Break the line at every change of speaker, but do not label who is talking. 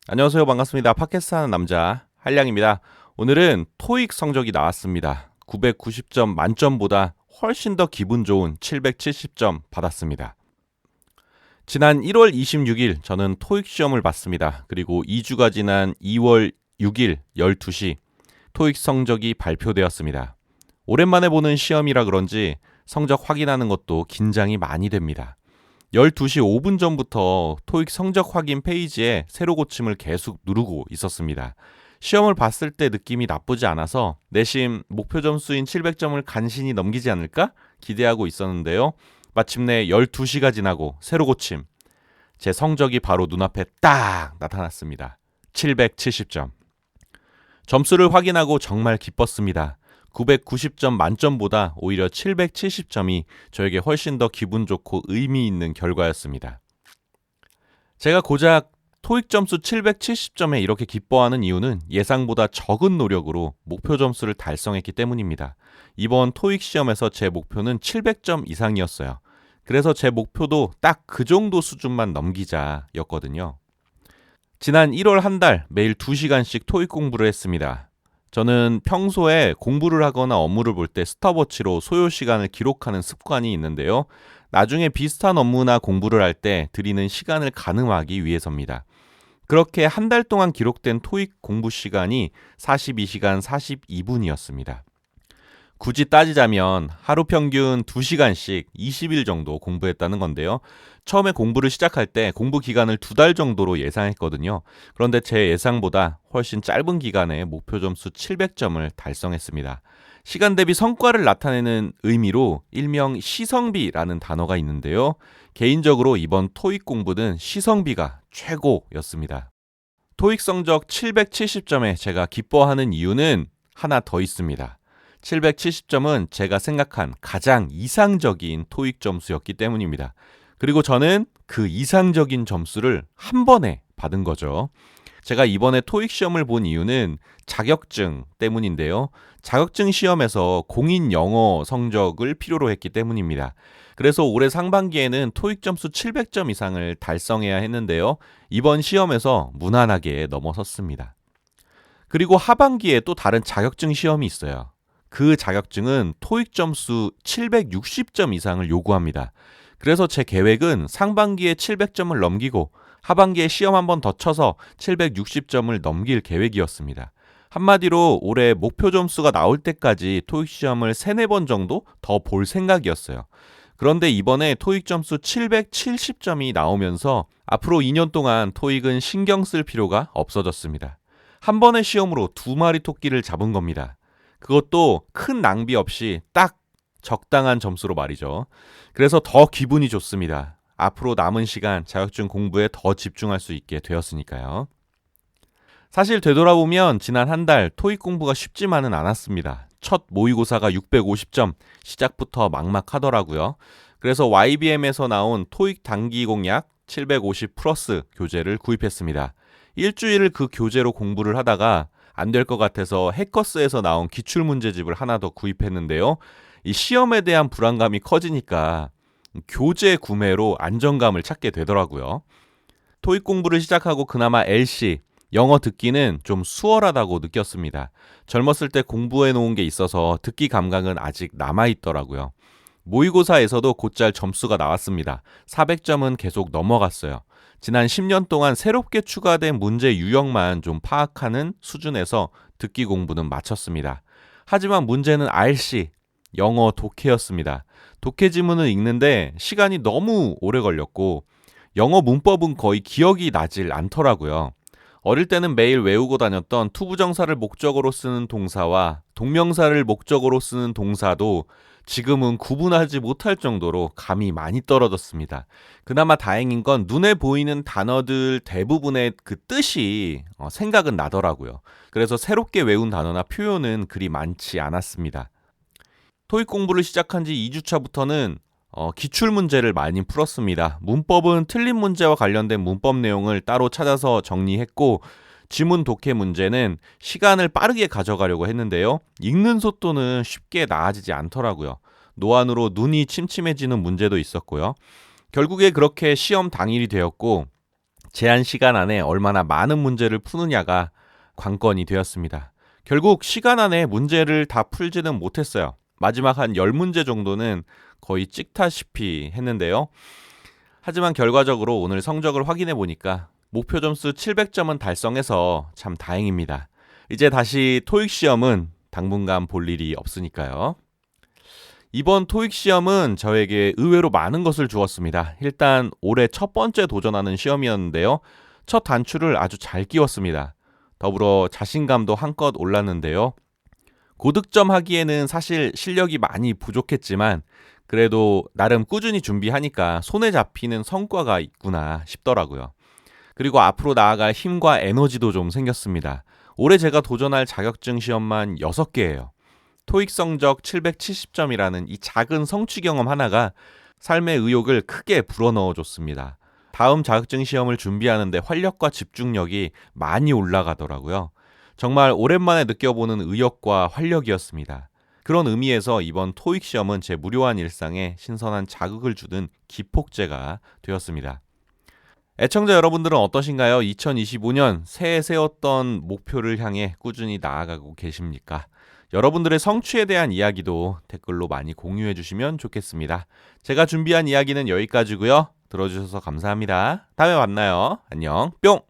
안녕하세요. 반갑습니다. 팟캐스트 하는 남자 한량입니다. 오늘은 토익 성적이 나왔습니다. 990점 만점보다 훨씬 더 기분 좋은 770점 받았습니다. 지난 1월 26일 저는 토익 시험을 봤습니다. 그리고 2주가 지난 2월 6일 12시 토익 성적이 발표되었습니다. 오랜만에 보는 시험이라 그런지 성적 확인하는 것도 긴장이 많이 됩니다. 12시 5분 전부터 토익 성적 확인 페이지에 세로 고침을 계속 누르고 있었습니다. 시험을 봤을 때 느낌이 나쁘지 않아서 내심 목표 점수인 700점을 간신히 넘기지 않을까 기대하고 있었는데요. 마침내 12시가 지나고 세로 고침. 제 성적이 바로 눈앞에 딱 나타났습니다. 770점. 점수를 확인하고 정말 기뻤습니다. 990점 만점보다 오히려 770점이 저에게 훨씬 더 기분 좋고 의미 있는 결과였습니다. 제가 고작 토익 점수 770점에 이렇게 기뻐하는 이유는 예상보다 적은 노력으로 목표 점수를 달성했기 때문입니다. 이번 토익 시험에서 제 목표는 700점 이상이었어요. 그래서 제 목표도 딱 그 정도 수준만 넘기자였거든요. 지난 1월 한 달 매일 2시간씩 토익 공부를 했습니다. 저는 평소에 공부를 하거나 업무를 볼 때 스톱워치로 소요 시간을 기록하는 습관이 있는데요. 나중에 비슷한 업무나 공부를 할 때 들이는 시간을 가늠하기 위해서입니다. 그렇게 한 달 동안 기록된 토익 공부 시간이 42시간 42분이었습니다. 굳이 따지자면 하루 평균 2시간씩 20일 정도 공부했다는 건데요. 처음에 공부를 시작할 때 공부 기간을 2달 정도로 예상했거든요. 그런데 제 예상보다 훨씬 짧은 기간에 목표 점수 700점을 달성했습니다. 시간 대비 성과를 나타내는 의미로 일명 시성비라는 단어가 있는데요. 개인적으로 이번 토익 공부는 시성비가 최고였습니다. 토익 성적 770점에 제가 기뻐하는 이유는 하나 더 있습니다. 770점은 제가 생각한 가장 이상적인 토익 점수였기 때문입니다. 그리고 저는 그 이상적인 점수를 한 번에 받은 거죠. 제가 이번에 토익 시험을 본 이유는 자격증 때문인데요. 자격증 시험에서 공인 영어 성적을 필요로 했기 때문입니다. 그래서 올해 상반기에는 토익 점수 700점 이상을 달성해야 했는데요. 이번 시험에서 무난하게 넘어섰습니다. 그리고 하반기에 또 다른 자격증 시험이 있어요. 그 자격증은 토익 점수 760점 이상을 요구합니다. 그래서 제 계획은 상반기에 700점을 넘기고 하반기에 시험 한 번 더 쳐서 760점을 넘길 계획이었습니다. 한마디로 올해 목표 점수가 나올 때까지 토익 시험을 3-4번 정도 더 볼 생각이었어요. 그런데 이번에 토익 점수 770점이 나오면서 앞으로 2년 동안 토익은 신경 쓸 필요가 없어졌습니다. 한 번의 시험으로 2마리 토끼를 잡은 겁니다. 그것도 큰 낭비 없이 딱 적당한 점수로 말이죠. 그래서 더 기분이 좋습니다. 앞으로 남은 시간 자격증 공부에 더 집중할 수 있게 되었으니까요. 사실 되돌아보면 지난 한 달 토익 공부가 쉽지만은 않았습니다. 첫 모의고사가 650점, 시작부터 막막하더라고요. 그래서 YBM에서 나온 토익 단기 공략 750 플러스 교재를 구입했습니다. 일주일을 그 교재로 공부를 하다가 안 될 것 같아서 해커스에서 나온 기출문제집을 하나 더 구입했는데요. 이 시험에 대한 불안감이 커지니까 교재 구매로 안정감을 찾게 되더라고요. 토익 공부를 시작하고 그나마 LC, 영어 듣기는 좀 수월하다고 느꼈습니다. 젊었을 때 공부해 놓은 게 있어서 듣기 감각은 아직 남아있더라고요. 모의고사에서도 곧잘 점수가 나왔습니다. 400점은 계속 넘어갔어요. 지난 10년 동안 새롭게 추가된 문제 유형만 좀 파악하는 수준에서 듣기 공부는 마쳤습니다. 하지만 문제는 RC, 영어 독해였습니다. 독해 지문을 읽는데 시간이 너무 오래 걸렸고 영어 문법은 거의 기억이 나질 않더라고요. 어릴 때는 매일 외우고 다녔던 투부정사를 목적어로 쓰는 동사와 동명사를 목적어로 쓰는 동사도 지금은 구분하지 못할 정도로 감이 많이 떨어졌습니다. 그나마 다행인 건 눈에 보이는 단어들 대부분의 그 뜻이 생각은 나더라고요. 그래서 새롭게 외운 단어나 표현은 그리 많지 않았습니다. 토익 공부를 시작한 지 2주차부터는 기출 문제를 많이 풀었습니다. 문법은 틀린 문제와 관련된 문법 내용을 따로 찾아서 정리했고 지문 독해 문제는 시간을 빠르게 가져가려고 했는데요. 읽는 속도는 쉽게 나아지지 않더라고요. 노안으로 눈이 침침해지는 문제도 있었고요. 결국에 그렇게 시험 당일이 되었고 제한 시간 안에 얼마나 많은 문제를 푸느냐가 관건이 되었습니다. 결국 시간 안에 문제를 다 풀지는 못했어요. 마지막 한 10문제 정도는 거의 찍다시피 했는데요. 하지만 결과적으로 오늘 성적을 확인해 보니까 목표 점수 700점은 달성해서 참 다행입니다. 이제 다시 토익 시험은 당분간 볼 일이 없으니까요. 이번 토익 시험은 저에게 의외로 많은 것을 주었습니다. 일단 올해 첫 번째 도전하는 시험이었는데요. 첫 단추를 아주 잘 끼웠습니다. 더불어 자신감도 한껏 올랐는데요. 고득점 하기에는 사실 실력이 많이 부족했지만 그래도 나름 꾸준히 준비하니까 손에 잡히는 성과가 있구나 싶더라고요. 그리고 앞으로 나아갈 힘과 에너지도 좀 생겼습니다. 올해 제가 도전할 자격증 시험만 6개예요. 토익 성적 770점이라는 이 작은 성취 경험 하나가 삶의 의욕을 크게 불어넣어 줬습니다. 다음 자격증 시험을 준비하는데 활력과 집중력이 많이 올라가더라고요. 정말 오랜만에 느껴보는 의욕과 활력이었습니다. 그런 의미에서 이번 토익 시험은 제 무료한 일상에 신선한 자극을 주는 기폭제가 되었습니다. 애청자 여러분들은 어떠신가요? 2025년 새해 세웠던 목표를 향해 꾸준히 나아가고 계십니까? 여러분들의 성취에 대한 이야기도 댓글로 많이 공유해 주시면 좋겠습니다. 제가 준비한 이야기는 여기까지고요. 들어주셔서 감사합니다. 다음에 만나요. 안녕. 뿅!